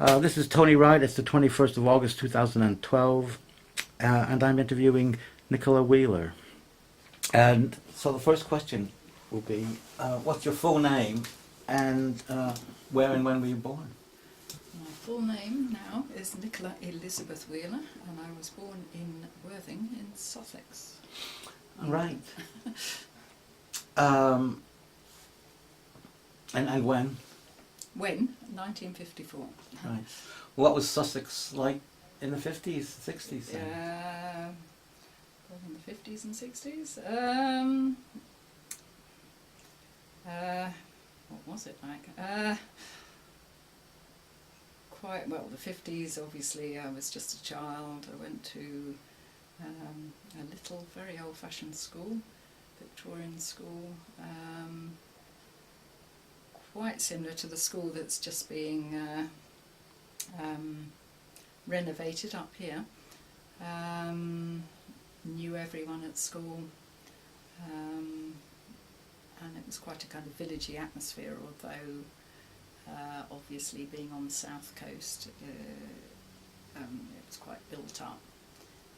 This is Tony Wright. It's the 21st of August 2012, and I'm interviewing Nicola Wheeler. And so the first question will be, what's your full name, and where and when were you born? My full name now is Nicola Elizabeth Wheeler, and I was born in Worthing in Sussex. Right. And when? When? 1954. Right. What was Sussex like in the 50s, 60s? In the 50s and 60s. What was it like? Quite well. The 50s, obviously, I was just a child. I went to a little, very old-fashioned school, Victorian school. Quite similar to the school that's just being renovated up here. Knew everyone at school, and it was quite a kind of villagey atmosphere, although obviously being on the south coast it was quite built up.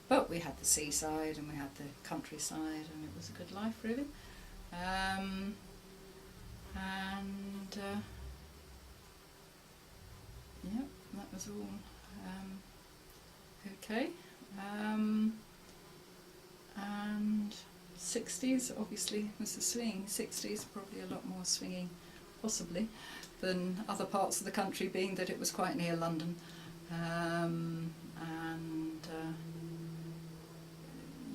But we had the seaside and we had the countryside, and it was a good life, really. Yeah, that was all okay. And 60s obviously was the swing. 60s probably a lot more swinging, possibly, than other parts of the country, being that it was quite near London.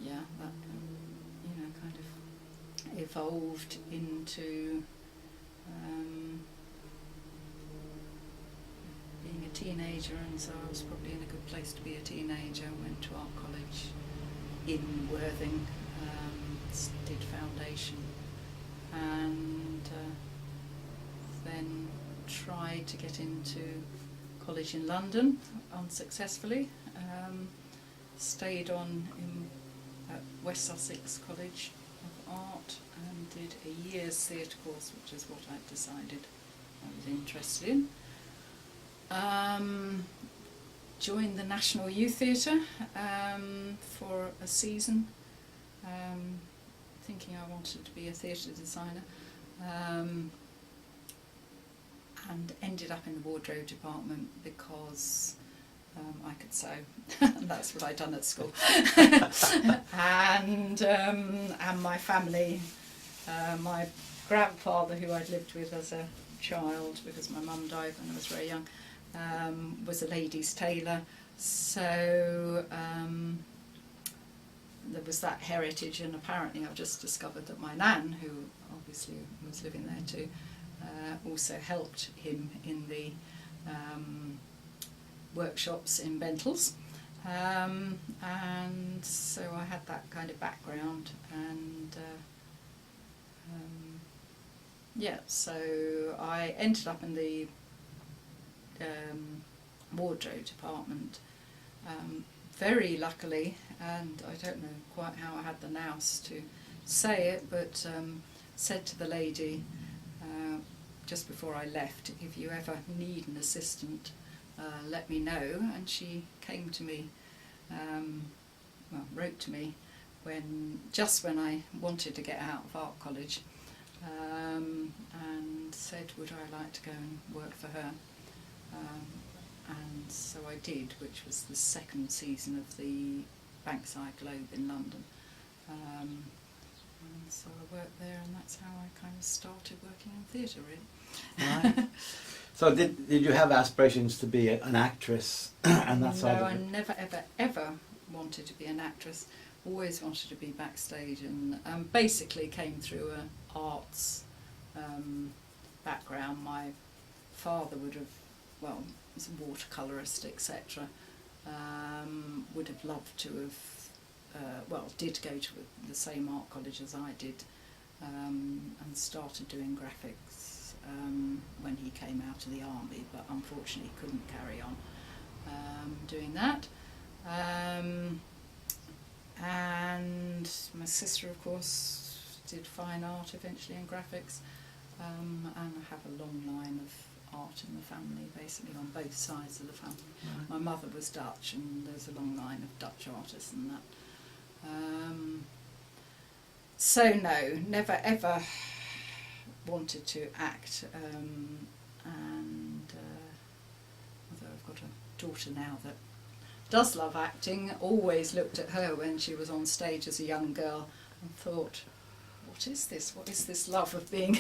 Yeah, that kind of evolved into being a teenager, and so I was probably in a good place to be a teenager. Went to art college in Worthing, did foundation, and then tried to get into college in London unsuccessfully. Stayed on at West Sussex College of Art and did a year's theatre course, which is what I decided I was interested in. Joined the National Youth Theatre for a season, thinking I wanted to be a theatre designer, and ended up in the wardrobe department because I could sew, and that's what I'd done at school. and my family, my grandfather, who I'd lived with as a child because my mum died when I was very young, was a ladies' tailor, so there was that heritage, and apparently I've just discovered that my nan, who obviously was living there too, also helped him in the workshops in Bentles, and so I had that kind of background, and yeah, so I ended up in the wardrobe department, very luckily, and I don't know quite how I had the nous to say it, but said to the lady just before I left, if you ever need an assistant, let me know. And she came to me, wrote to me just when I wanted to get out of art college, and said would I like to go and work for her. And so I did, which was the second season of the Bankside Globe in London. And so I worked there, and that's how I kind of started working in theatre, really. Right. So did you have aspirations to be an actress and that side of it? No, I never, ever, ever wanted to be an actress. Always wanted to be backstage, and basically came through an arts background. My father would have, was a watercolourist, etc. Would have loved to have, did go to the same art college as I did, and started doing graphics when he came out of the army, but unfortunately couldn't carry on doing that. And my sister, of course, did fine art eventually and graphics, and I have a long line of art lot in the family, basically on both sides of the family. Right. My mother was Dutch, and there's a long line of Dutch artists and that. So no, never ever wanted to act, and although I've got a daughter now that does love acting, always looked at her when she was on stage as a young girl and thought, what is this? What is this love of being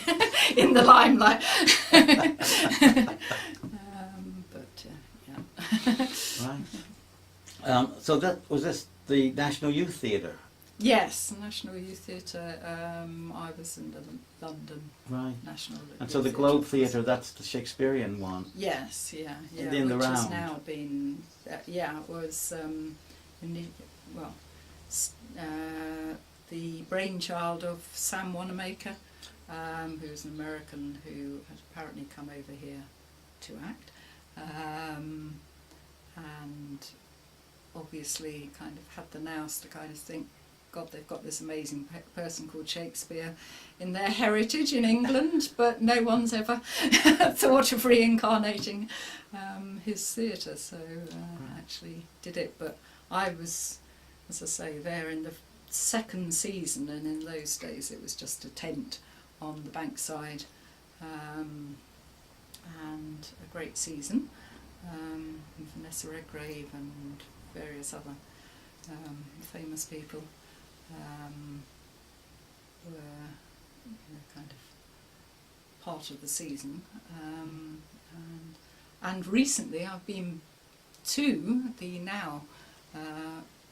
in the limelight? But yeah. Right. So that was this the National Youth Theatre? Yes, National Youth Theatre. I was in the London Right. National. And so the Globe Theatre, that's the Shakespearean one. Yes, yeah, In the which has round. now been, it was, the brainchild of Sam Wanamaker, who's an American who had apparently come over here to act, and obviously kind of had the nous to kind of think, God, they've got this amazing person called Shakespeare in their heritage in England, but no one's ever thought of reincarnating his theatre, so actually did it. But I was, as I say, there in the second season, and in those days it was just a tent on the Bankside, and a great season, with Vanessa Redgrave and various other famous people. Were kind of part of the season, and recently I've been to the now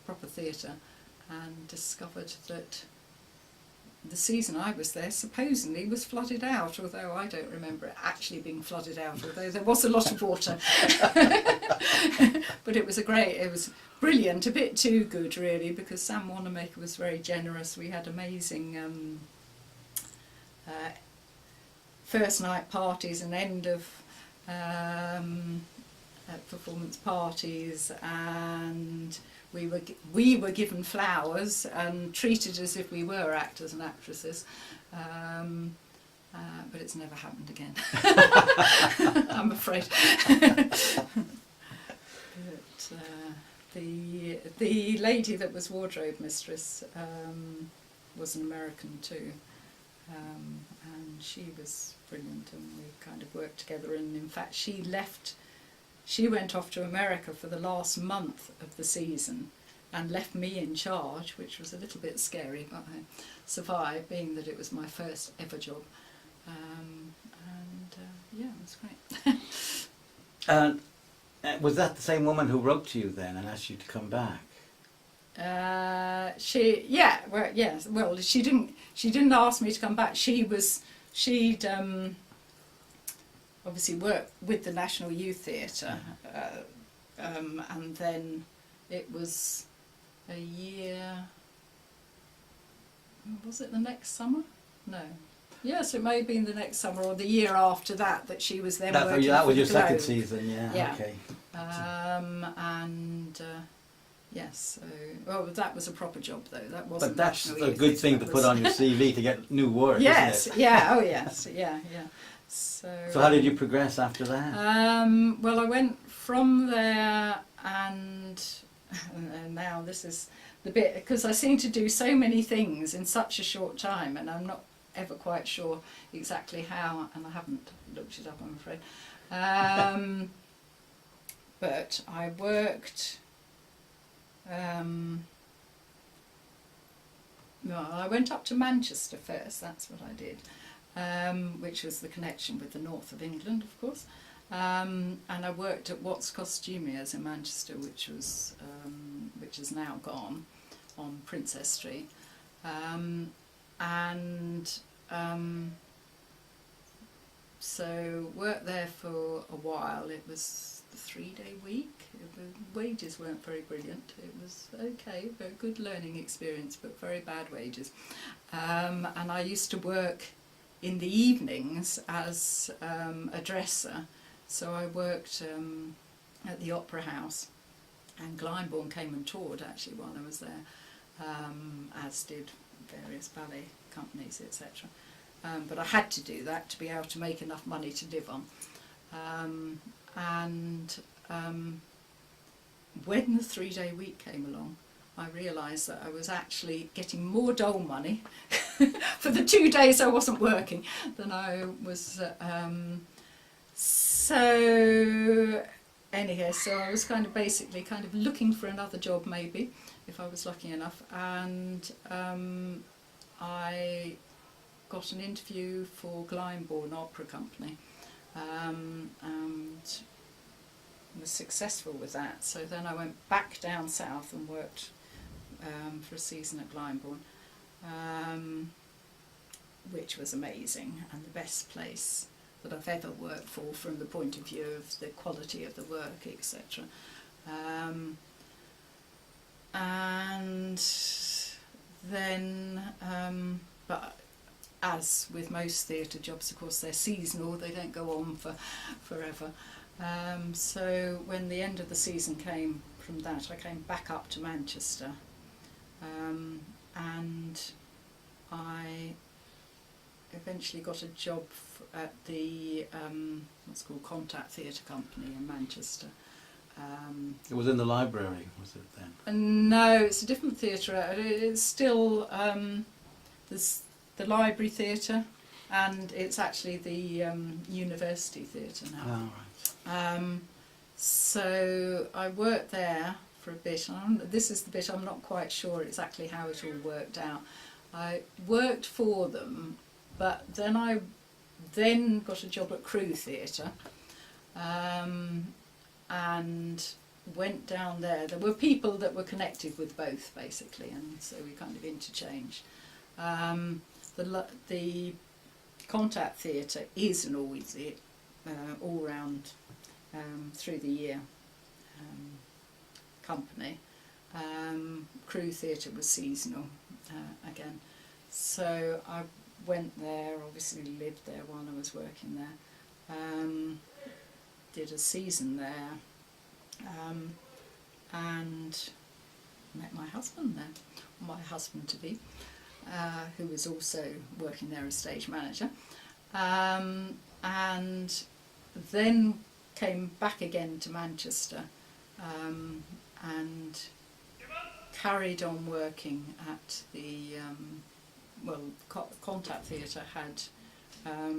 proper theatre and discovered that the season I was there supposedly was flooded out, although I don't remember it actually being flooded out, although there was a lot of water. But it was brilliant, a bit too good really, because Sam Wanamaker was very generous. We had amazing first night parties and end of performance parties, and we were given flowers and treated as if we were actors and actresses, but it's never happened again. I'm afraid. But the lady that was wardrobe mistress was an American too, and she was brilliant, and we kind of worked together. And in fact, she went off to America for the last month of the season and left me in charge, which was a little bit scary, but I survived, being that it was my first ever job. Yeah, it was great. And was that the same woman who wrote to you then and asked you to come back? She didn't ask me to come back. She'd obviously worked with the National Youth Theatre, and then it was a year. Was it the next summer? No. Yes, it may have been the next summer or the year after that she was then working That was for your the second Globe. season, yeah. Okay. Yes, so that was a proper job though. That wasn't. But that's National a Youth good Theatre, thing that to was- put on your CV to get new work, Yes, isn't it? yeah, oh yes, yeah. So how did you progress after that? Well, I went from there, and now this is the bit, because I seem to do so many things in such a short time, and I'm not ever quite sure exactly how, and I haven't looked it up, I'm afraid. But I worked. Well, I went up to Manchester first. That's what I did, which was the connection with the north of England, of course. And I worked at Watts Costumiers in Manchester, which is now gone, on Princess Street, so worked there for a while. It was a 3-day week. The wages weren't very brilliant. It was okay, very good learning experience, but very bad wages. And I used to work in the evenings as a dresser. So I worked at the Opera House, and Glyndebourne came and toured actually while I was there, as did various ballet companies, etc. But I had to do that to be able to make enough money to live on. And when the 3-day week came along, I realised that I was actually getting more dole money for the 2 days I wasn't working than I was. So anyhow, so I was basically looking for another job maybe, if I was lucky enough, and I got an interview for Glyndebourne Opera Company, and was successful with that. So then I went back down south and worked for a season at Glyndebourne, which was amazing and the best place that I've ever worked for from the point of view of the quality of the work, etc. And then, but as with most theatre jobs, of course, they're seasonal, they don't go on for forever. So when the end of the season came from that, I came back up to Manchester, and I eventually got a job at the what's called Contact Theatre Company in Manchester. It was in the library, was it then? No, it's a different theatre. It's still there's the library theatre, and it's actually the university theatre now. Oh, right. So I worked there for a bit. This is the bit I'm not quite sure exactly how it all worked out. I worked for them, but then I got a job at Crew Theatre, and went down there. There were people that were connected with both, basically, and so we kind of interchanged. The Contact Theatre is an all-round, through the year company. Crew Theatre was seasonal again. So I went there, obviously lived there while I was working there, did a season there, and met my husband there, my husband-to-be, who was also working there as stage manager, and then came back again to Manchester, and carried on working at the Contact Theatre had a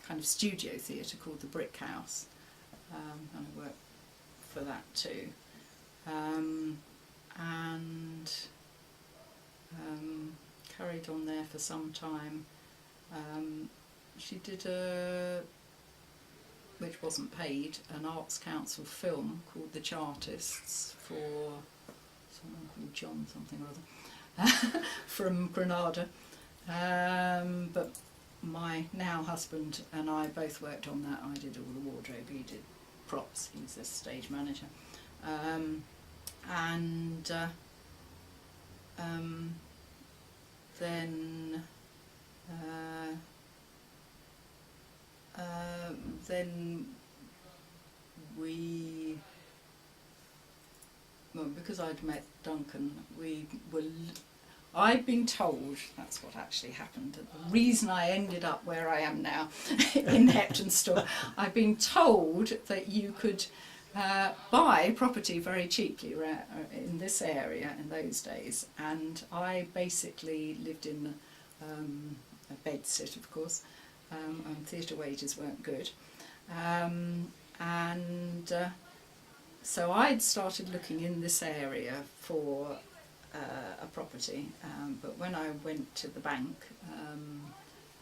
kind of studio theatre called the Brick House, and I worked for that too, and carried on there for some time. She did which wasn't paid, an Arts Council film called The Chartists for someone called John something or other from Granada, but my now husband and I both worked on that. I did all the wardrobe, he did props, he's a stage manager, and then we, well, because I'd met Duncan, I'd been told, that's what actually happened, the reason I ended up where I am now in Hepton Store, I'd been told that you could buy property very cheaply in this area in those days, and I basically lived in a bed sit, of course, and theatre wages weren't good, and so I'd started looking in this area for a property, but when I went to the bank,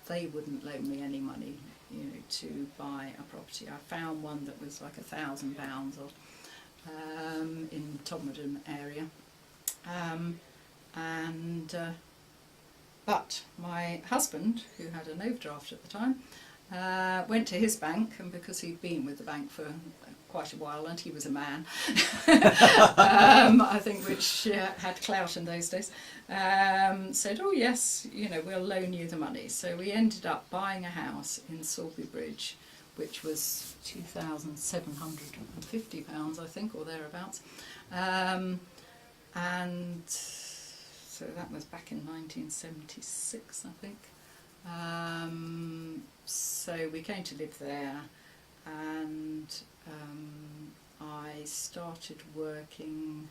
they wouldn't loan me any money, to buy a property. I found one that was like £1,000 in Todmorden area, but my husband, who had an overdraft at the time, went to his bank, and because he'd been with the bank for quite a while, and he was a man, I think, which had clout in those days, said, oh yes, we'll loan you the money. So we ended up buying a house in Salisbury Bridge, which was £2,750, I think, or thereabouts, and so that was back in 1976, I think, So we came to live there, and I started working.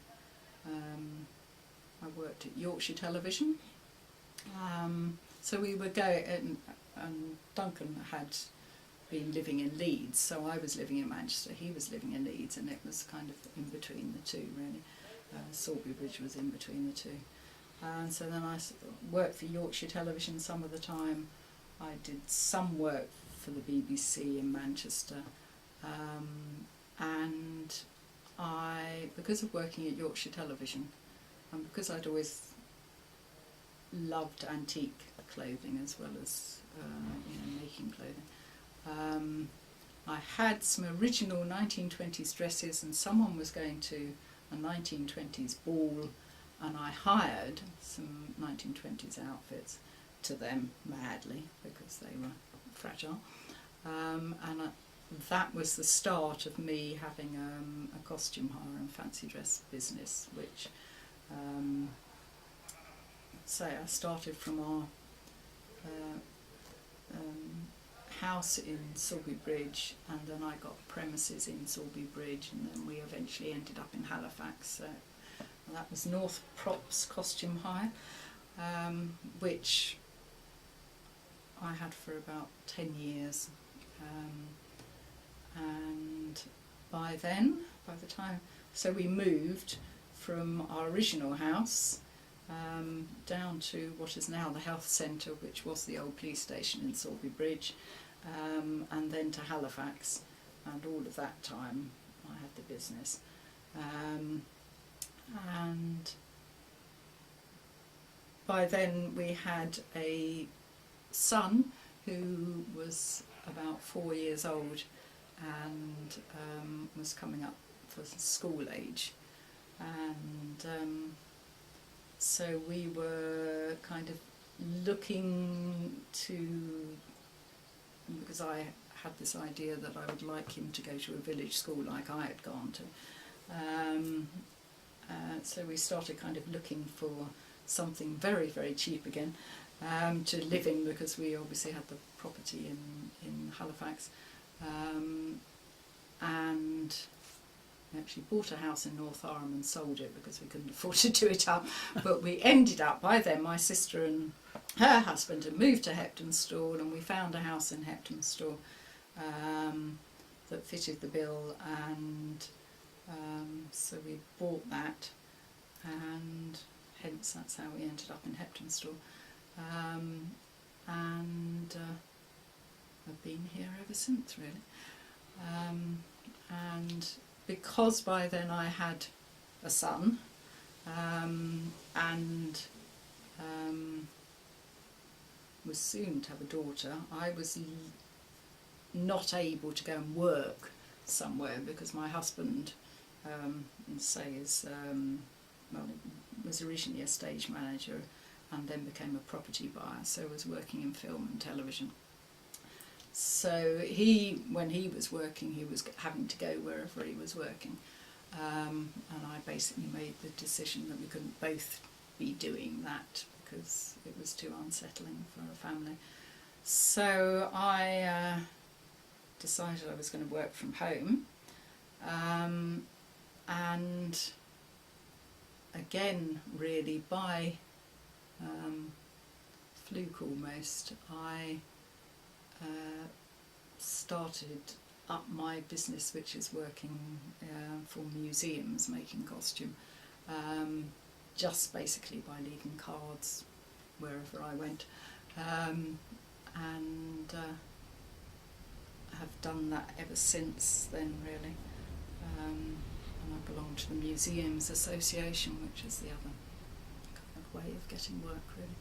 I worked at Yorkshire Television. So we were going, and Duncan had been living in Leeds, so I was living in Manchester, he was living in Leeds, and it was kind of in between the two, really. Salisbury Bridge was in between the two. And so then I worked for Yorkshire Television some of the time. I did some work for the BBC in Manchester, and because of working at Yorkshire Television, and because I'd always loved antique clothing as well as making clothing, I had some original 1920s dresses, and someone was going to a 1920s ball, and I hired some 1920s outfits to them madly because they were fragile, that was the start of me having a costume hire and fancy dress business, which I started from our house in Salisbury Bridge, and then I got premises in Salisbury Bridge, and then we eventually ended up in Halifax. So that was North Props Costume Hire, which I had for about 10 years. And by the time, so we moved from our original house down to what is now the health centre, which was the old police station in Salisbury Bridge, and then to Halifax, and all of that time I had the business. And by then we had a son who was about 4 years old and was coming up for school age, and so we were kind of looking to, because I had this idea that I would like him to go to a village school like I had gone to, so we started kind of looking for something very, very cheap again to live in, because we obviously had the property in Halifax, and we actually bought a house in North Arm and sold it because we couldn't afford to do it up. But we ended up, by then my sister and her husband had moved to Heptonstall, and we found a house in Heptonstall that fitted the bill, and so we bought that, and hence that's how we ended up in Heptonstall. And I've been here ever since, really. And because by then I had a son, and was soon to have a daughter, I was not able to go and work somewhere because my husband, was originally a stage manager and then became a property buyer, so was working in film and television. So when he was working, he was having to go wherever he was working, and I basically made the decision that we couldn't both be doing that because it was too unsettling for a family. So I decided I was going to work from home, and again, really by fluke almost, I started up my business, which is working for museums, making costume, just basically by leaving cards wherever I went, and have done that ever since then, really. And I belong to the Museums Association, which is the other kind of way of getting work, really.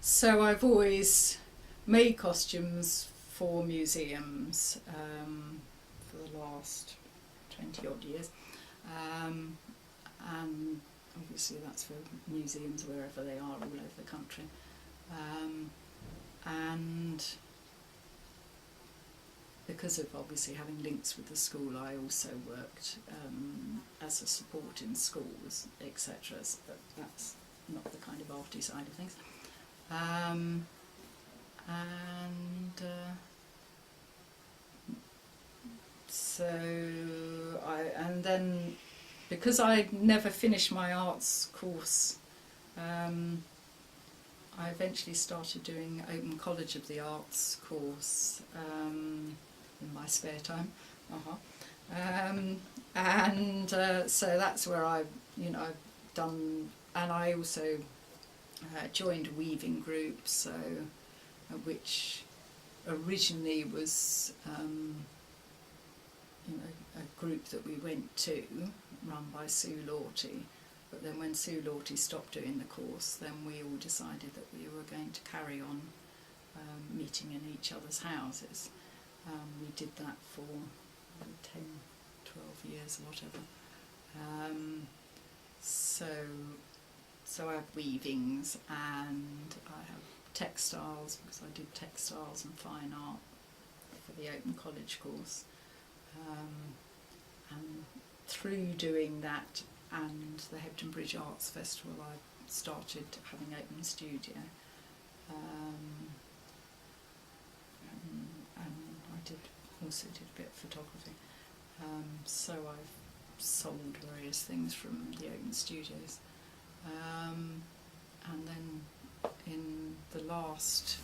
So I've always made costumes for museums for the last 20 odd years, and obviously that's for museums wherever they are all over the country, and because of obviously having links with the school, I also worked as a support in schools, etc., but that's not the kind of arty side of things. and and then because I never finished my arts course, I eventually started doing Open College of the Arts course in my spare time. So that's where I've done, and I also joined a weaving group, so which originally was a group that we went to, run by Sue Lawty. But then when Sue Lawty stopped doing the course, then we all decided that we were going to carry on meeting in each other's houses. We did that for 10, 12 years or whatever. So I have weavings and I have textiles, because I did textiles and fine art for the Open College course. And through doing that and the Hebden Bridge Arts Festival, I started having open studio, and I also did a bit of photography. So I've sold various things from the open studios, and then in the last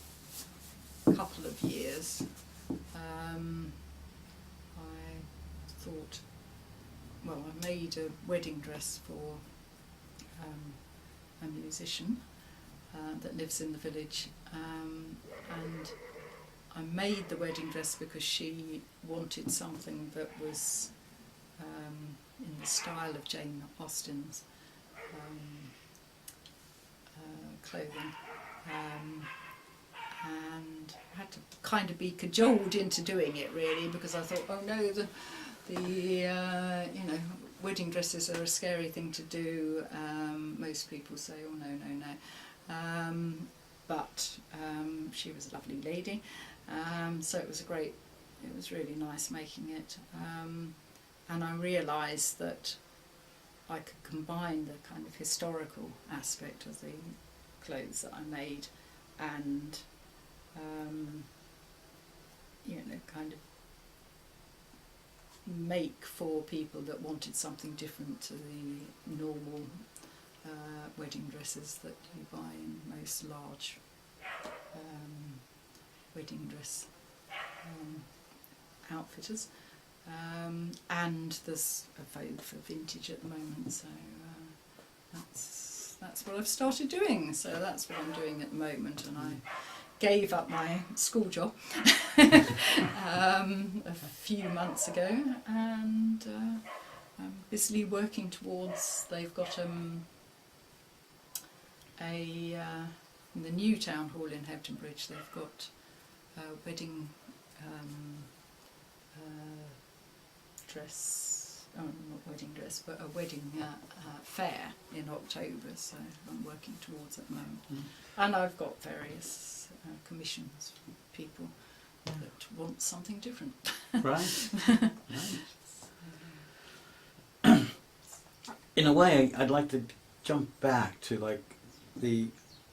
couple of years, I thought, well, I made a wedding dress for a musician that lives in the village, and I made the wedding dress because she wanted something that was in the style of Jane Austen's clothing, and I had to kind of be cajoled into doing it, really, because I thought, oh no, the wedding dresses are a scary thing to do. Most people say, oh no. But she was a lovely lady, so it was really nice making it. And I realised that I could combine the kind of historical aspect of the clothes that I made and kind of make for people that wanted something different to the normal wedding dresses that you buy in most large wedding dress outfitters. And there's a vogue for vintage at the moment, so that's what I've started doing. So that's what I'm doing at the moment, and I gave up my school job a few months ago, and I'm busily working towards. They've got in the new town hall in Hebden Bridge, they've got a wedding dress, not wedding dress, but a wedding fair in October, so I'm working towards at the moment. And I've got various commissions from people that want something different. Right. Right. In a way, I'd like to jump back to like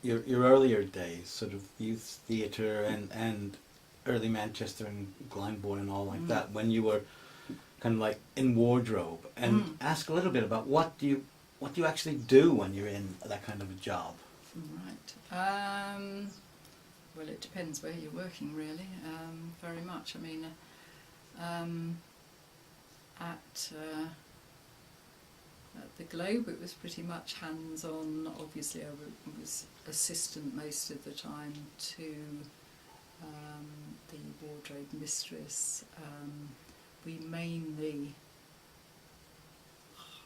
your earlier days, sort of youth theatre and early Manchester and Glyndebourne and all like that, when you were kind of like in wardrobe, and ask a little bit about what do you actually do when you're in that kind of a job. Right. Well, it depends where you're working, really. Very much. I mean, at the Globe, it was pretty much hands-on. Obviously, I was assistant most of the time to the wardrobe mistress. We mainly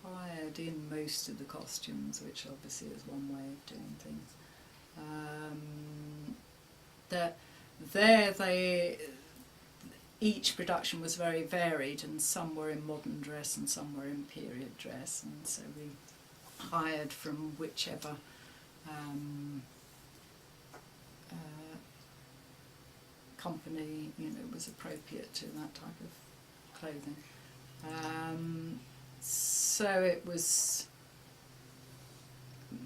hired in most of the costumes, which obviously is one way of doing things. Each production was very varied, and some were in modern dress and some were in period dress, and so we hired from whichever company was appropriate to that type of clothing. So it was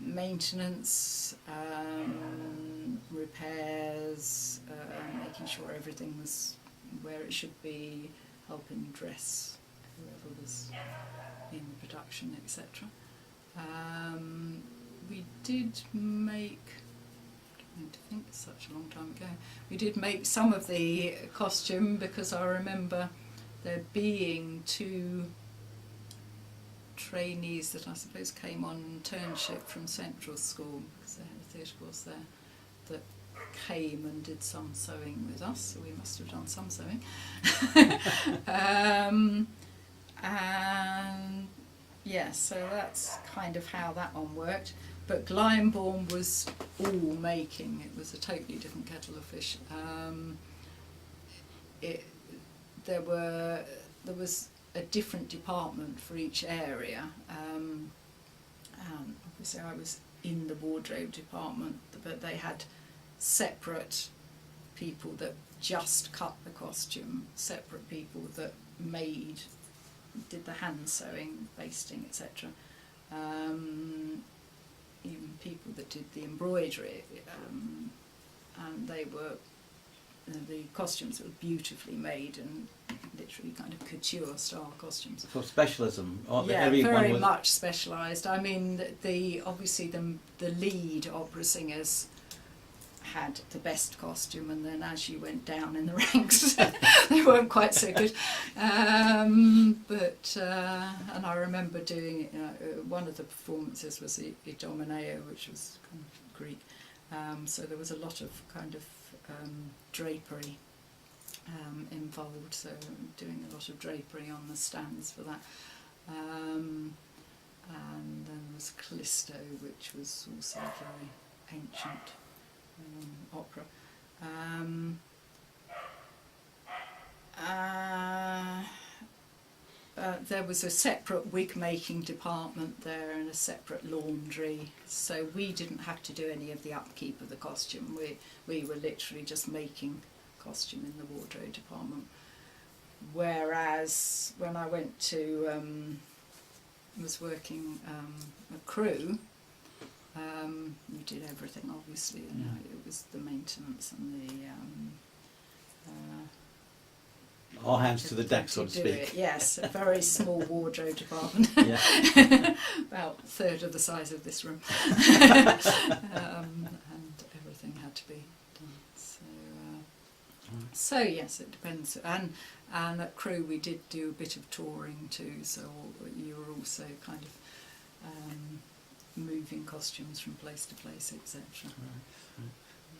maintenance, repairs, making sure everything was where it should be, helping dress whoever was in production, etc. We did make, I don't think it's such a long time ago, we did make some of the costume, because I remember there being 2 trainees that I suppose came on internship from Central School, because they had a theatre course there, that came and did some sewing with us, so we must have done some sewing. And yeah, so that's kind of how that one worked. But Glyndebourne was all making. It was a totally different kettle of fish. There was a different department for each area. Obviously I was in the wardrobe department, but they had separate people that just cut the costume, separate people that did the hand sewing, basting, etc. Even people that did the embroidery, and they were, the costumes were beautifully made and literally kind of couture style costumes. So specialism. Yeah, very much specialised. I mean, obviously the lead opera singers had the best costume, and then as you went down in the ranks they weren't quite so good, but and I remember doing one of the performances was Idomeneo, which was kind of Greek, so there was a lot of kind of drapery involved, so doing a lot of drapery on the stands for that, and then there was Callisto, which was also very ancient opera. There was a separate wig making department there and a separate laundry, so we didn't have to do any of the upkeep of the costume. We were literally just making costume in the wardrobe department. Whereas when I went to was working a crew, we did everything, obviously. You know, it was the maintenance and the all hands to the deck, so to speak. Yes, a very small wardrobe department. Yeah. About a third of the size of this room. And everything had to be done. So yes, it depends. And at crew we did do a bit of touring too, so you were also kind of moving costumes from place to place, etc. Right.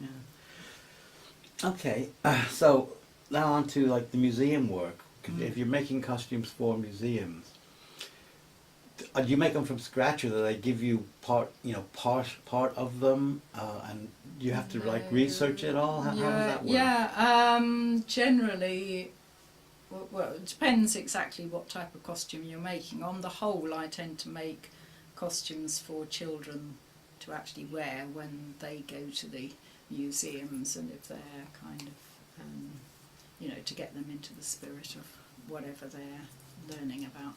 Yeah. Okay, so now on to like the museum work. If you're making costumes for museums, do you make them from scratch, or do they give you part of them, and you have to like research it all? How does that work? Yeah, generally, well, it depends exactly what type of costume you're making. On the whole, I tend to make costumes for children to actually wear when they go to the museums, and if they're kind of to get them into the spirit of whatever they're learning about.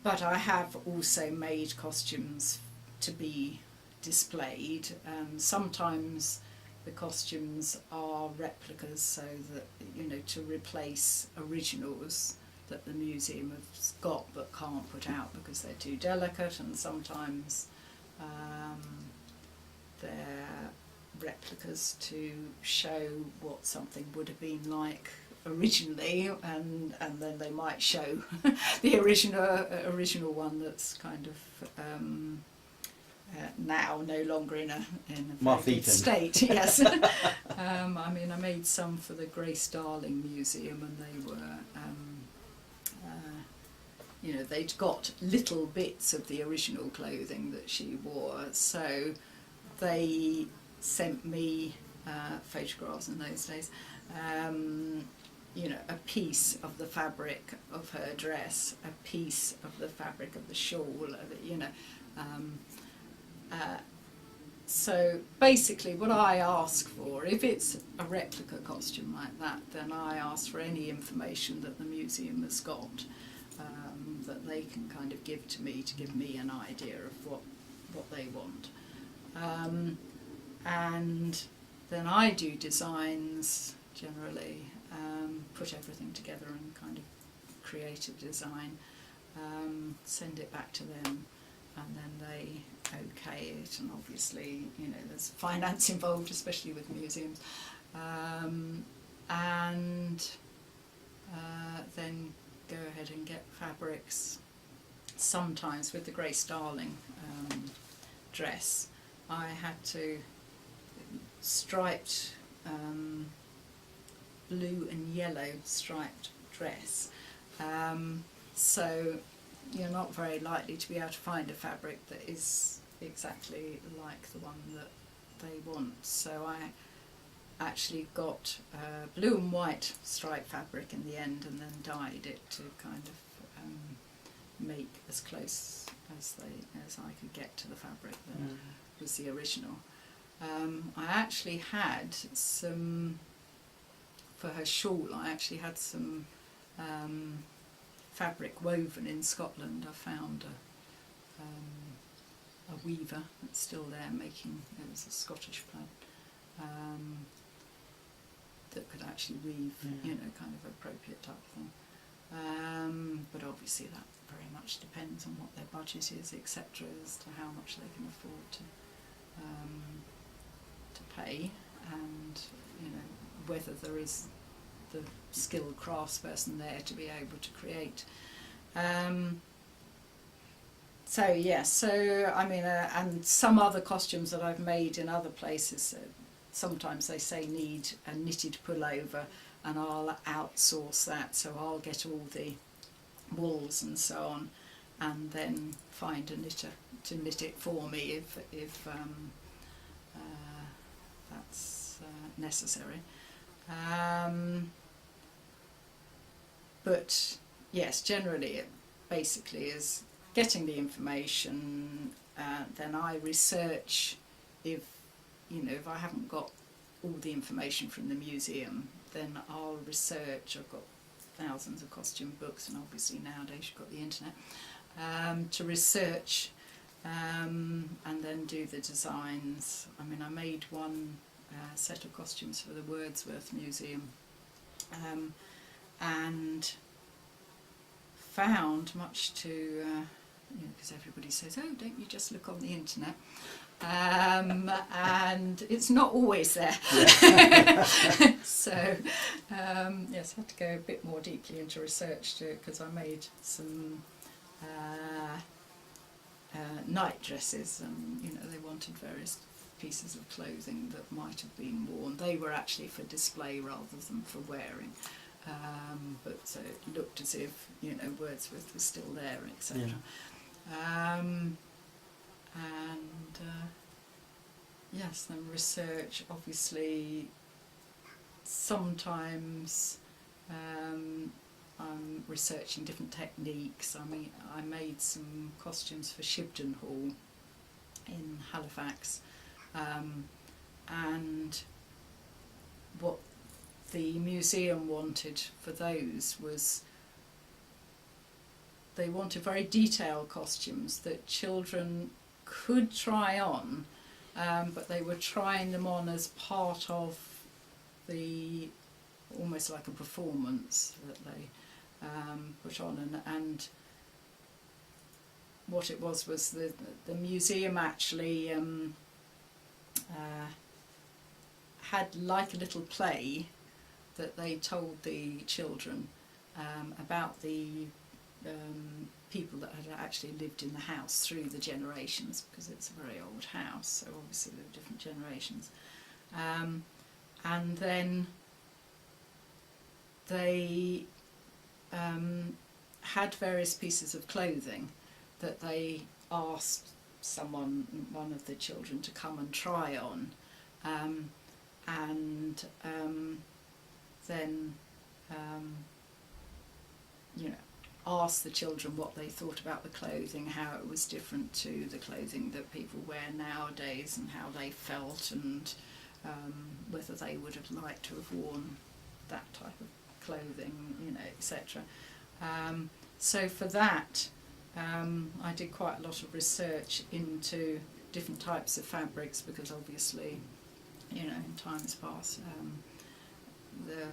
But I have also made costumes to be displayed. Sometimes the costumes are replicas, so that to replace originals that the museum has got but can't put out because they're too delicate, and sometimes they're replicas to show what something would have been like originally, and then they might show the original one that's kind of now no longer in a very good state. Yes. I mean, I made some for the Grace Darling Museum, and they were they'd got little bits of the original clothing that she wore, so they sent me photographs in those days, a piece of the fabric of her dress, a piece of the fabric of the shawl, so basically what I ask for, if it's a replica costume like that, then I ask for any information that the museum has got, that they can kind of give to me, to give me an idea of what they want. And then I do designs generally, put everything together and kind of create a design, send it back to them, and then they okay it. And obviously, you know, there's finance involved, especially with museums, and then go ahead and get fabrics. Sometimes with the Grace Darling dress, I had to striped blue and yellow striped dress, so you're not very likely to be able to find a fabric that is exactly like the one that they want. So I actually got blue and white striped fabric in the end, and then dyed it to kind of make as close as I could get to the fabric that was the original. I actually had some, for her shawl, I actually had some fabric woven in Scotland. I found a weaver that's still there making, it was a Scottish plaid, that could actually weave, you know, kind of appropriate type of thing. But obviously that very much depends on what their budget is, etc., as to how much they can afford to pay, and you know, whether there is the skilled craftsperson there to be able to create. So yes, so I mean, and some other costumes that I've made in other places, sometimes they say need a knitted pullover, and I'll outsource that, so I'll get all the wools and so on, and then find a knitter to knit it for me if that's necessary. But yes, generally it basically is getting the information, then I research. If you know, if I haven't got all the information from the museum, then I'll research. I've got thousands of costume books, and obviously nowadays you've got the internet, to research and then do the designs. I mean, I made one set of costumes for the Wordsworth Museum, and found, much to, you know, because everybody says, oh, don't you just look on the internet? And it's not always there. So, yes, I had to go a bit more deeply into research to it, because I made some night dresses, and you know, they wanted various pieces of clothing that might have been worn. They were actually for display rather than for wearing, but so it looked as if, you know, Wordsworth was still there, etc. Yes, then research, obviously. Sometimes I'm researching different techniques. I mean, I made some costumes for Shibden Hall in Halifax, and what the museum wanted for those was, they wanted very detailed costumes that children could try on, but they were trying them on as part of the, almost like a performance that they put on, and what it was the museum actually had like a little play that they told the children about the people that had actually lived in the house through the generations, because it's a very old house, so obviously there were different generations. And then they had various pieces of clothing that they asked someone, one of the children, to come and try on, and then you know, asked the children what they thought about the clothing, how it was different to the clothing that people wear nowadays, and how they felt, and whether they would have liked to have worn that type of clothing, you know, etc. So for that, I did quite a lot of research into different types of fabrics, because obviously, you know, in times past, the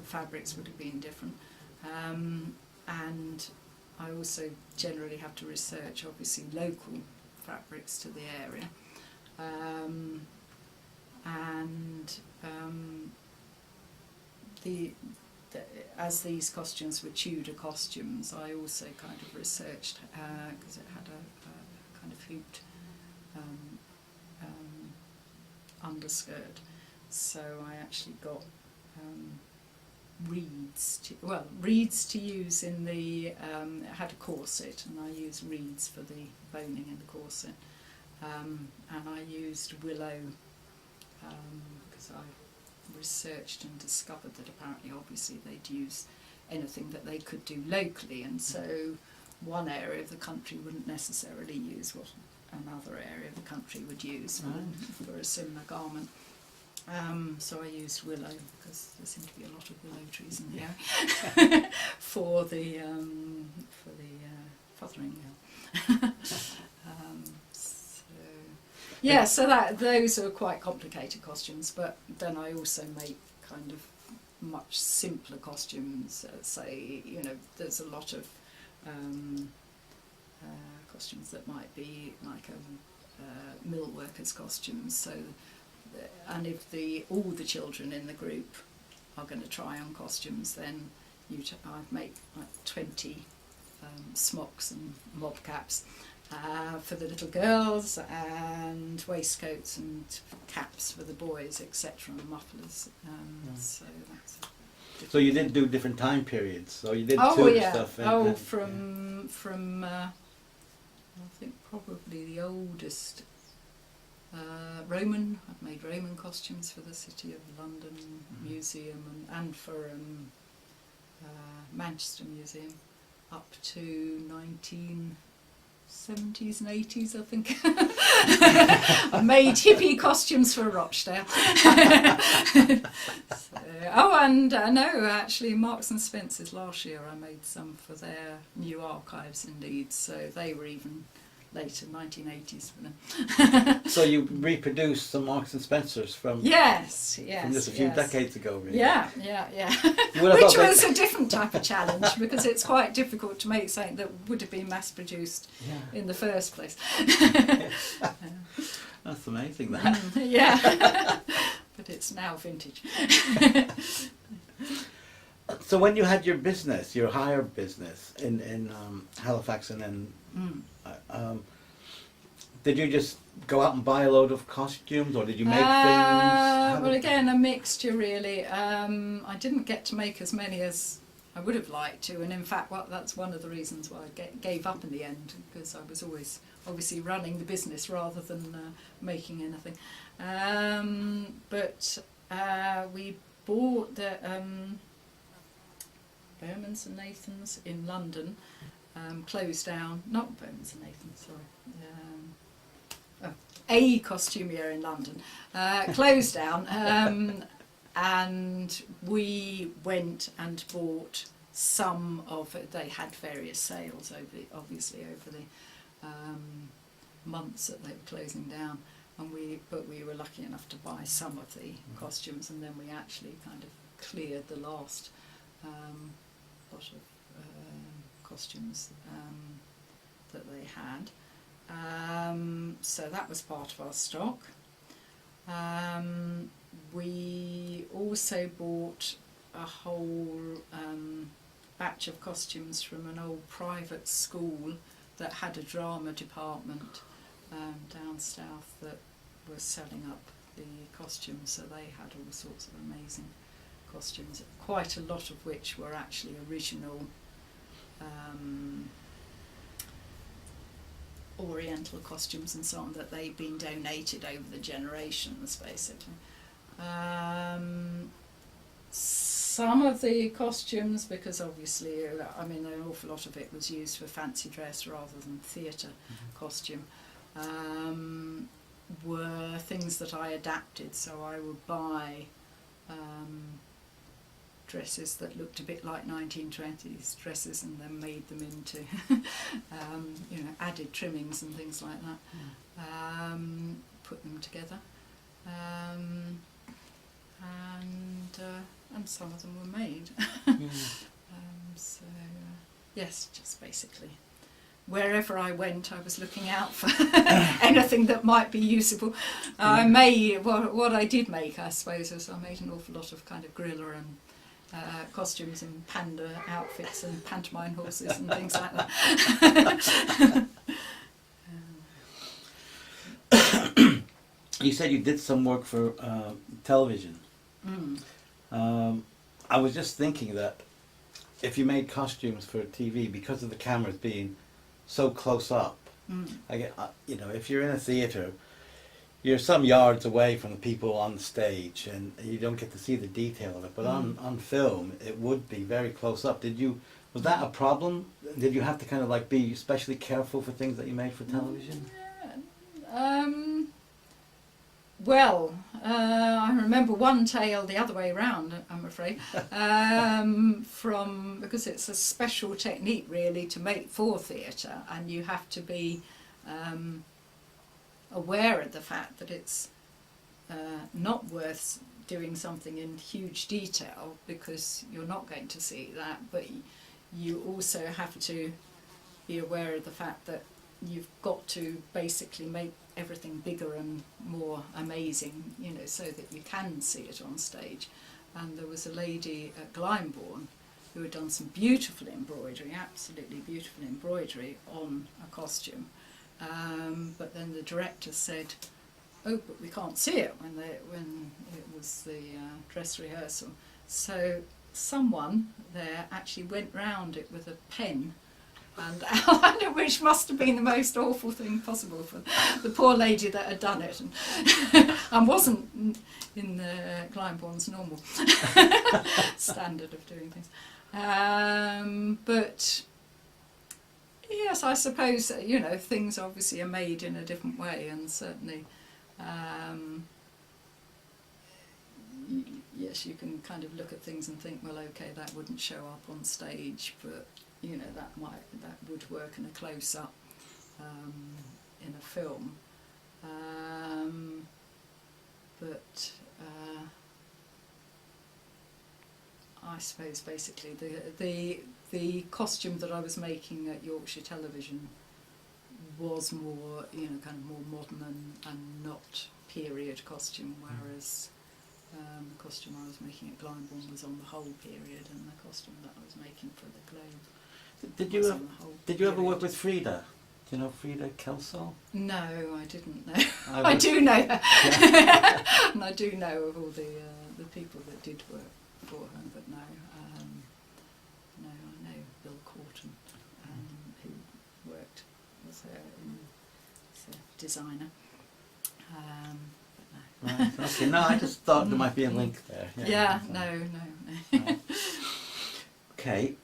fabrics would have been different. And I also generally have to research, obviously, local fabrics to the area. As these costumes were Tudor costumes, I also kind of researched, because it had a kind of hooped underskirt, so I actually got reeds to use in the, it had a corset, and I used reeds for the boning in the corset, and I used willow, because I researched and discovered that apparently obviously they'd use anything that they could do locally, and so one area of the country wouldn't necessarily use what another area of the country would use for a similar garment. So I used willow, because there seem to be a lot of willow trees in the area for the futhering mill. So those are quite complicated costumes, but then I also make kind of much simpler costumes. Say, you know, there's a lot of costumes that might be like mill workers' costumes. So, and if all the children in the group are going to try on costumes, then I'd make like 20 smocks and mob caps for the little girls, and waistcoats and caps for the boys, etc., and mufflers. So that's. So you did do different time periods. So you did stuff. From I think probably the oldest. Roman. I've made Roman costumes for the City of London Museum and for Manchester Museum up to 1970s and 80s, I think. I made hippie costumes for Rochdale. Actually Marks and Spencer's last year I made some for their new archives in Leeds, so they were even later, 1980s for them. So you reproduced some Marks and Spencers from from just a few decades ago, really. Yeah. Which was a different type of challenge, because it's quite difficult to make something that would have been mass produced in the first place. That's amazing, that. But it's now vintage. So when you had your business, your hire business in Halifax, and then did you just go out and buy a load of costumes, or did you make things? Well, again, a mixture, really. I didn't get to make as many as I would have liked to, and in fact, that's one of the reasons why I gave up in the end, because I was always obviously running the business rather than making anything. But we bought the Bowman's and Nathan's in London, closed down, not Bowman's and Nathan's, sorry, a costumier in London, closed down, and we went and bought some of it. They had various sales over the months that they were closing down, but we were lucky enough to buy some of the costumes, and then we actually kind of cleared the last lot of costumes that they had. So that was part of our stock. We also bought a whole batch of costumes from an old private school that had a drama department down south that were selling up the costumes, so they had all sorts of amazing costumes, quite a lot of which were actually original Oriental costumes and so on, that they'd been donated over the generations, basically. Some of the costumes, because obviously, I mean, an awful lot of it was used for fancy dress rather than theatre costume, were things that I adapted. So I would buy dresses that looked a bit like 1920s dresses, and then made them into added trimmings and things like that. Put them together, and some of them were made. Yes, just basically wherever I went, I was looking out for anything that might be usable. What I did make, I suppose, is I made an awful lot of kind of gorilla and costumes and panda outfits and pantomime horses and things like that. You said you did some work for television. I was just thinking that if you made costumes for TV, because of the cameras being so close up, if you're in a theatre, you're some yards away from the people on the stage, and you don't get to see the detail of it. But on film, it would be very close up. Was that a problem? Did you have to kind of like be especially careful for things that you made for television? I remember one tale the other way round, I'm afraid, because it's a special technique really to make for theatre, and you have to be aware of the fact that it's not worth doing something in huge detail because you're not going to see that, but you also have to be aware of the fact that you've got to basically make everything bigger and more amazing, so that you can see it on stage. And there was a lady at Glyndebourne who had done some beautiful embroidery, absolutely beautiful embroidery on a costume. But then the director said, "Oh, but we can't see it," when it was the dress rehearsal. So someone there actually went round it with a pen, and which must have been the most awful thing possible for the poor lady that had done it, and wasn't in the Glyndebourne's normal standard of doing things. But yes, I suppose things obviously are made in a different way, and certainly yes, you can kind of look at things and think, well, okay, that wouldn't show up on stage, but that would work in a close-up in a film. I suppose basically the costume that I was making at Yorkshire Television was more kind of more modern and not period costume, whereas the costume I was making at Glyndebourne was on the whole period, and the costume that I was making for the Globe. Did you ever work with Frida? Do you know Frida Kelso? No, I didn't know. I do know her. Yeah. And I do know of all the people that did work for her, but no, I know Bill Corton, who worked with her as a designer. But no. Right. Okay. No, I just thought there might be a link there. Yeah. No. Right. Okay.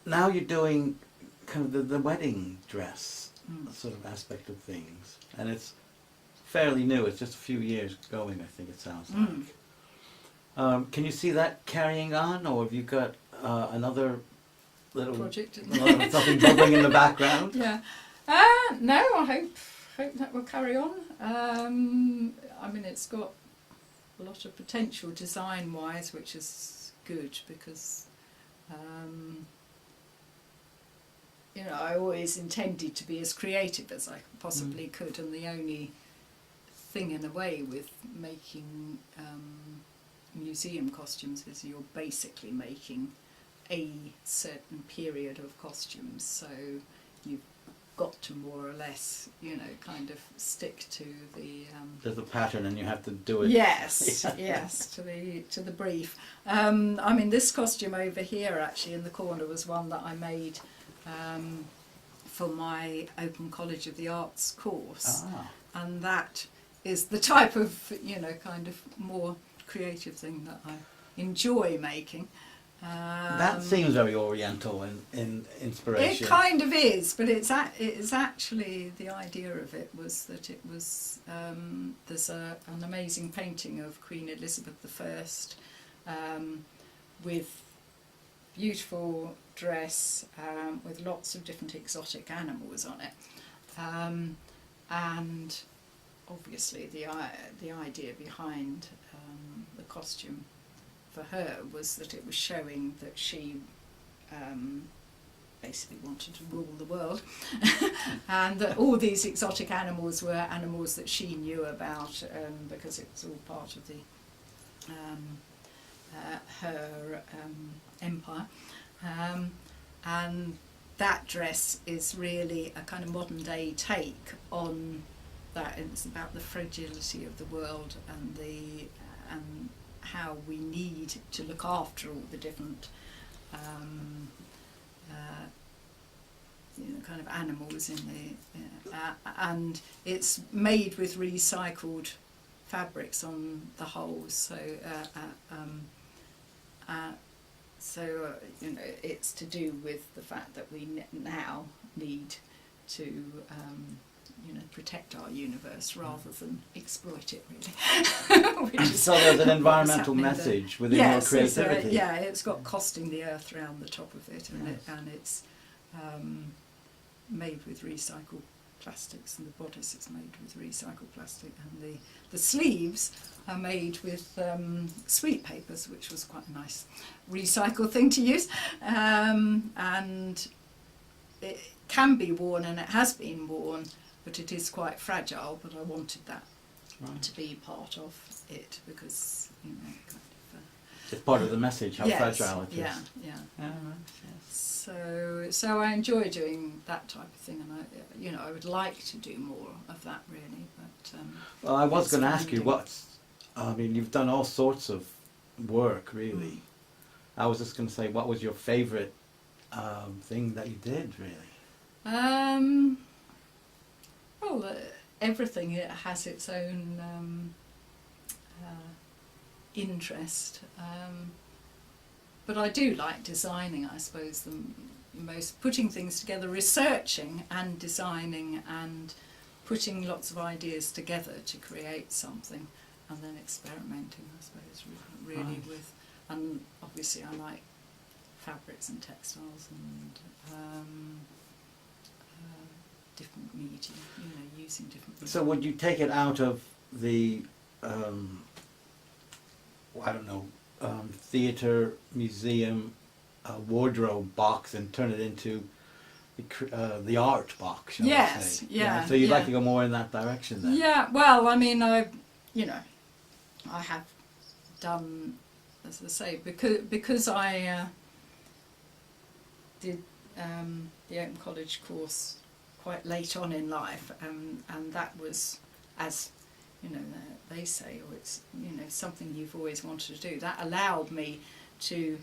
Now you're doing kind of the wedding dress sort of aspect of things, and it's fairly new. It's just a few years going, I think it sounds like. Can you see that carrying on, or have you got another little project? Something bubbling in the background? Yeah. No, I hope that will carry on. I mean, it's got a lot of potential design-wise, which is good because. I always intended to be as creative as I possibly could, and the only thing in a way with making museum costumes is you're basically making a certain period of costumes, so you've got to more or less, kind of stick to the... There's a pattern and you have to do it. Yes, yes, to the brief. I mean, this costume over here, actually, in the corner, was one that I made for my Open College of the Arts course, and that is the type of kind of more creative thing that I enjoy making. That seems very Oriental in inspiration. It kind of is, but it's actually, the idea of it was that it was, there's an amazing painting of Queen Elizabeth I with beautiful dress with lots of different exotic animals on it, and obviously the idea behind the costume for her was that it was showing that she basically wanted to rule the world and that all these exotic animals were animals that she knew about, because it was all part of the her empire, and that dress is really a kind of modern day take on that. It's about the fragility of the world and how we need to look after all the different kind of animals in the and it's made with recycled fabrics on the whole, so it's to do with the fact that we now need to protect our universe rather than exploit it, really. So there's an environmental message within your creativity. It's got costing the earth round the top of it, and it's made with recycled plastics, and the bodice is made with recycled plastic, and the sleeves are made with sweet papers, which was quite a nice recycled thing to use, and it can be worn, and it has been worn, but it is quite fragile. But I wanted that to be part of it, because it's part of the message how fragile it is. Yeah. Yes. So I enjoy doing that type of thing, and I would like to do more of that, really. But well, I was going to ask you you've done all sorts of work, really. I was just going to say, what was your favourite thing that you did, really? Well, everything. It has its own interest, but I do like designing, I suppose, the most, putting things together, researching and designing and putting lots of ideas together to create something, and then experimenting, I suppose, really with, and obviously I like fabrics and textiles and different media, using different media. So would you take it out of the theatre, museum, wardrobe box and turn it into the art box, shall I say? Yeah. So you'd like to go more in that direction then? Yeah, well, I mean, I have done, as I say, because I did the Open College course quite late on in life, and that was, as they say, or it's something you've always wanted to do. That allowed me to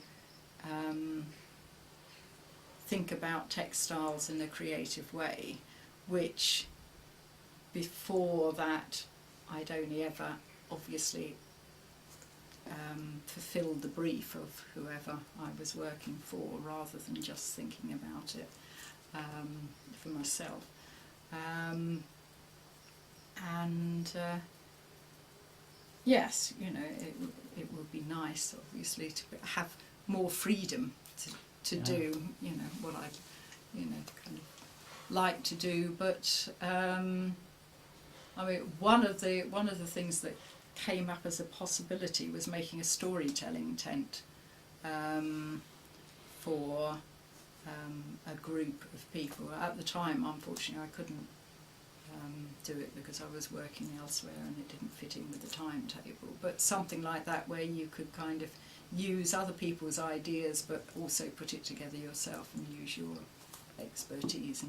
think about textiles in a creative way, which before that I'd only ever obviously fulfilled the brief of whoever I was working for, rather than just thinking about it for myself. Yes, it would be nice, obviously, to have more freedom to do, what I, kind of like to do. But I mean, one of the things that came up as a possibility was making a storytelling tent for a group of people. At the time, unfortunately, I couldn't do it because I was working elsewhere and it didn't fit in with the timetable. But something like that, where you could kind of use other people's ideas but also put it together yourself and use your expertise.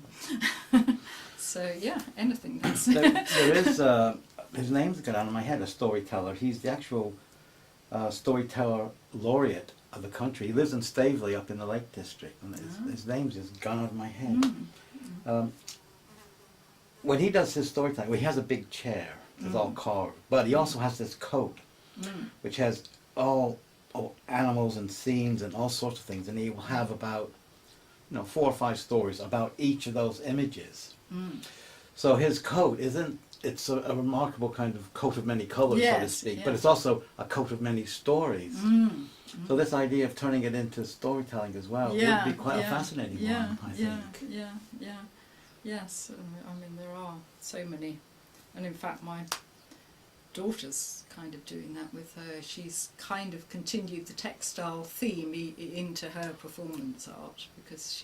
And so yeah, anything. That's there is his name's gone out of my head, a storyteller. He's the actual storyteller laureate of the country. He lives in Staveley up in the Lake District, and his name's just gone out of my head. When he does his storytelling, he has a big chair. It's all carved, but he also has this coat, which has all animals and scenes and all sorts of things, and he will have about 4 or 5 stories about each of those images. Mm. So his coat it's a remarkable kind of coat of many colours, so to Yes, speak, yeah. but it's also a coat of many stories. Mm. So this idea of turning it into storytelling as well would be quite a fascinating one, I think. Yes, I mean there are so many, and in fact my daughter's kind of doing that with her. She's kind of continued the textile theme into her performance art, because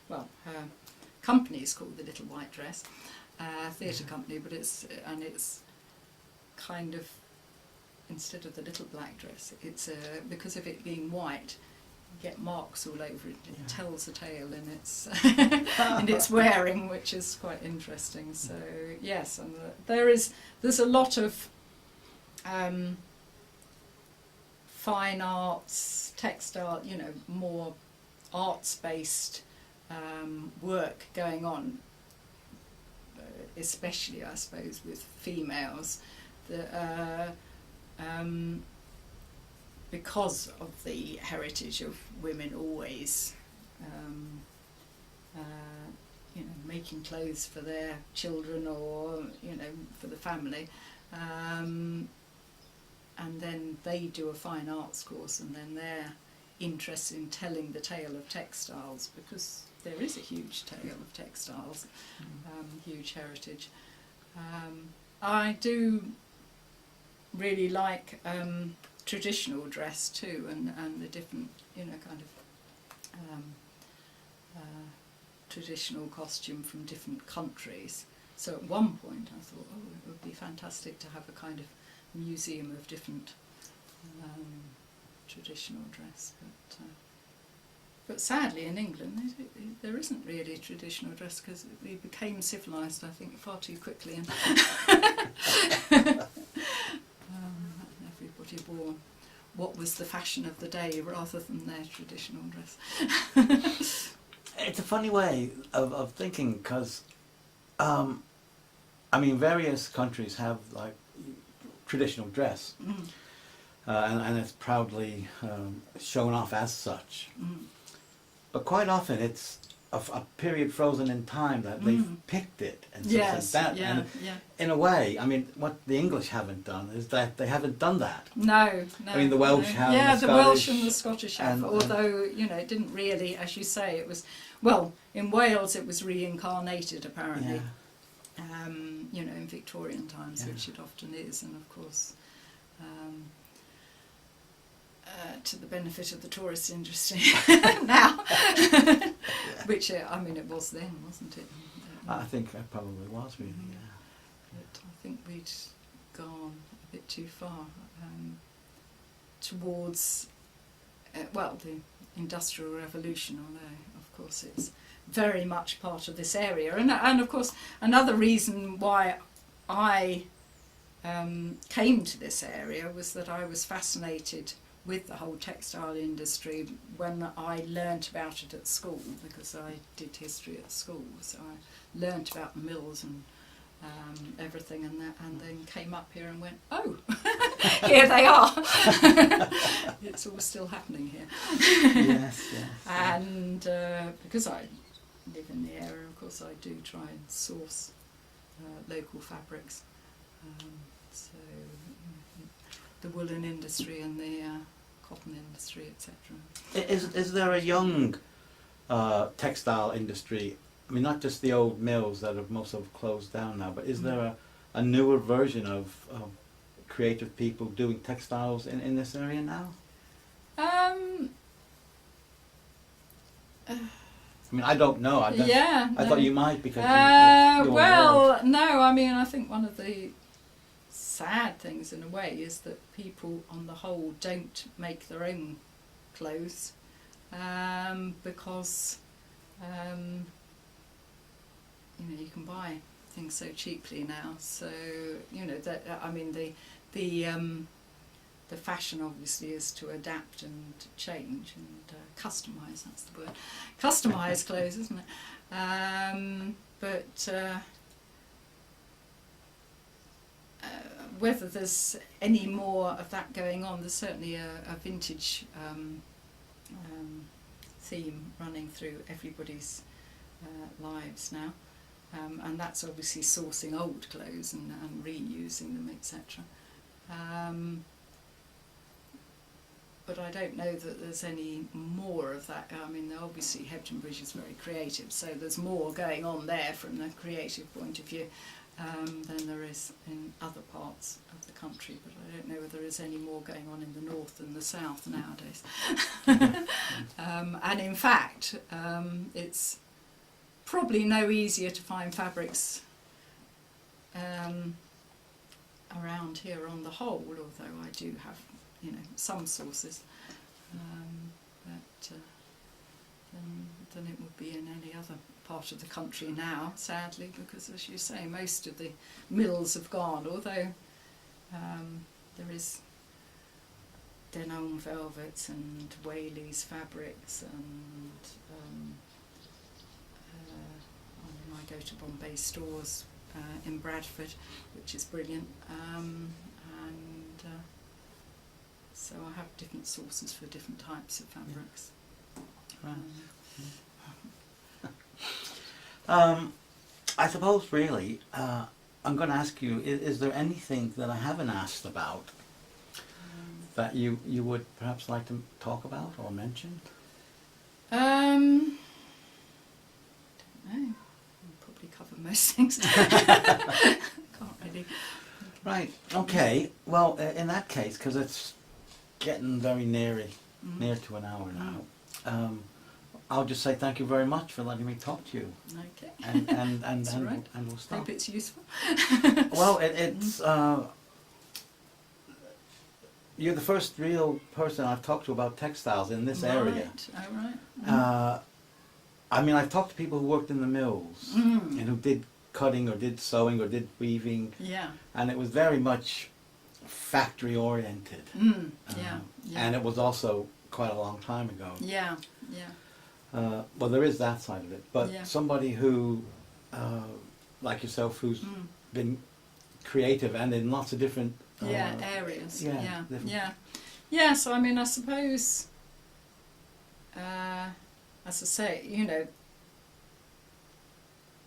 her company is called the Little White Dress Theatre Company, but it's kind of, instead of the little black dress, it's because of it being white, you get marks all over it. It tells a tale in its in its wearing, which is quite interesting. So yes, and there's a lot of fine arts, textile, more arts-based work going on, especially I suppose with females. Because of the heritage of women always making clothes for their children or for the family, and then they do a fine arts course, and then they're interested in telling the tale of textiles, because there is a huge tale of textiles, huge heritage. I do really like traditional dress too, and the different kind of traditional costume from different countries. So at one point I thought, it would be fantastic to have a kind of museum of different traditional dress, but sadly in England there isn't really traditional dress, because we became civilised, I think, far too quickly, and everybody wore what was the fashion of the day rather than their traditional dress. It's a funny way of thinking, because various countries have like traditional dress, and it's proudly shown off as such. But quite often it's a period frozen in time that they've picked it and Yes, that. yeah, And in a way, what the English haven't done is that they haven't done that. No. The Welsh have, yeah, the the Welsh Scottish, and the Scottish have. and Although it didn't really, as you say, it was in Wales it was reincarnated apparently. In Victorian times, which it often is, and of course. To the benefit of the tourist industry now, which it was then, wasn't it? I think it probably was really. But I think we'd gone a bit too far towards the Industrial Revolution, although of course it's very much part of this area, and of course another reason why I came to this area was that I was fascinated with the whole textile industry when I learnt about it at school, because I did history at school, so I learnt about the mills and everything, and then came up here and went, here they are. It's all still happening here. Yes. And because I live in the area, of course I do try and source local fabrics, so the woolen industry and the cotton industry, etc. Is there a young textile industry? Not just the old mills that have most of closed down now, but is there a newer version of creative people doing textiles in this area now? I don't know. I thought you might, because you're no. I think one of the sad things in a way is that people on the whole don't make their own clothes, because you can buy things so cheaply now, so the fashion obviously is to adapt and change and customise, that's the word, customise clothes, isn't it? whether there's any more of that going on, there's certainly a vintage theme running through everybody's lives now, and that's obviously sourcing old clothes and reusing them, etc. But I don't know that there's any more of that. I mean, obviously Hebden Bridge is very creative, so there's more going on there from the creative point of view than there is in other parts of the country. But I don't know whether there is any more going on in the north than the south nowadays. And in fact, it's probably no easier to find fabrics around here on the whole, although I do have, you know, some sources, than it would be in any other part of the country now, sadly, because, as you say, most of the mills have gone, although there is Denon velvets and Whaley's fabrics, and I go to Bombay stores in Bradford, which is brilliant, and so I have different sources for different types of fabrics. I suppose really, I'm going to ask you, is there anything that I haven't asked about that you would perhaps like to talk about or mention? Don't know. I'll probably cover most things. Can't really. Right, okay. Well, in that case, because it's getting very near to an hour now, I'll just say thank you very much for letting me talk to you. Okay. And right. and we'll stop. Hope it's useful. Well, it's you're the first real person I've talked to about textiles in this area. Oh, right. I mean, I've talked to people who worked in the mills and who did cutting or did sewing or did weaving. Yeah. And it was very much factory oriented. Yeah. And it was also quite a long time ago. Yeah. Yeah. Well, there is that side of it. But Yeah. somebody who, like yourself, who's been creative and in lots of different areas. Yeah, Yeah. So I mean, I suppose, as I say, you know,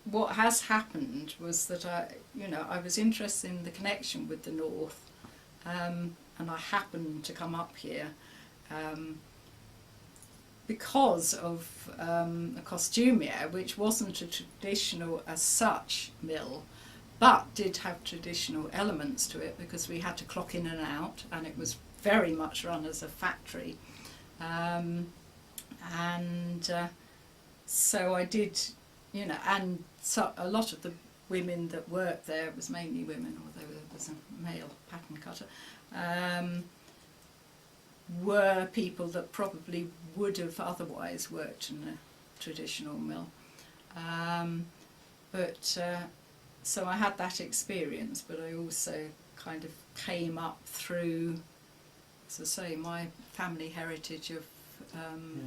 what has happened was that I was interested in the connection with the north, and I happened to come up here because of a costumier, which wasn't a traditional as such mill, but did have traditional elements to it because we had to clock in and out, and it was very much run as a factory. So I did, you know, and so a lot of the women that worked there, was mainly women, although there was a male pattern cutter, were people that probably would have otherwise worked in a traditional mill. So I had that experience, but I also kind of came up through, as I say, my family heritage of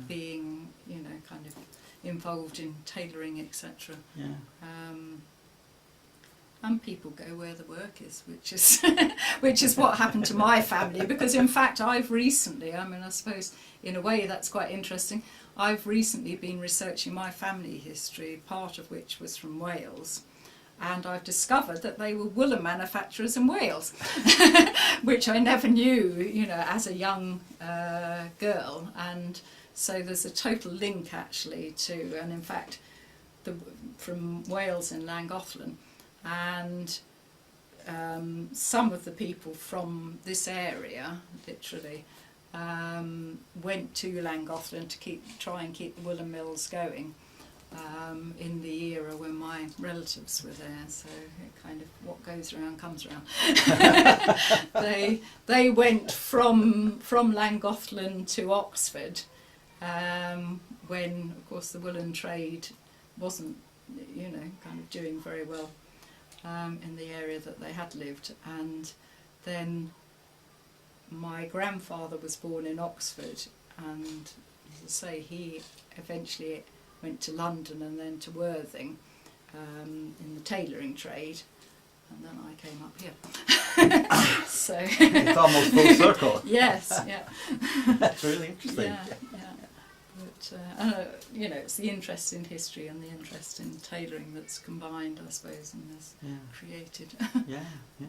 being, you know, kind of involved in tailoring, etc. Yeah. And people go where the work is, which is what happened to my family, because in fact I've recently, I mean, I suppose in a way that's quite interesting, I've recently been researching my family history, part of which was from Wales, and I've discovered that they were woolen manufacturers in Wales, which I never knew, you know, as a young girl. And so there's a total link actually to, and in fact, from Wales in Llangollen, and some of the people from this area, literally, went to Llangollen to try and keep the woolen mills going in the era when my relatives were there. So it kind of, what goes around comes around. They went from Llangollen to Oxford when, of course, the woolen trade wasn't, you know, kind of doing very well in the area that they had lived. And then my grandfather was born in Oxford, and as I say, he eventually went to London and then to Worthing in the tailoring trade, and then I came up here. So It's almost full circle. yes, yeah, That's really interesting. yeah, yeah. But you know, it's the interest in history and the interest in tailoring that's combined, I suppose, and has Yeah. created. Yeah. Yeah.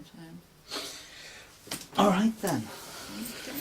All right then. Okay.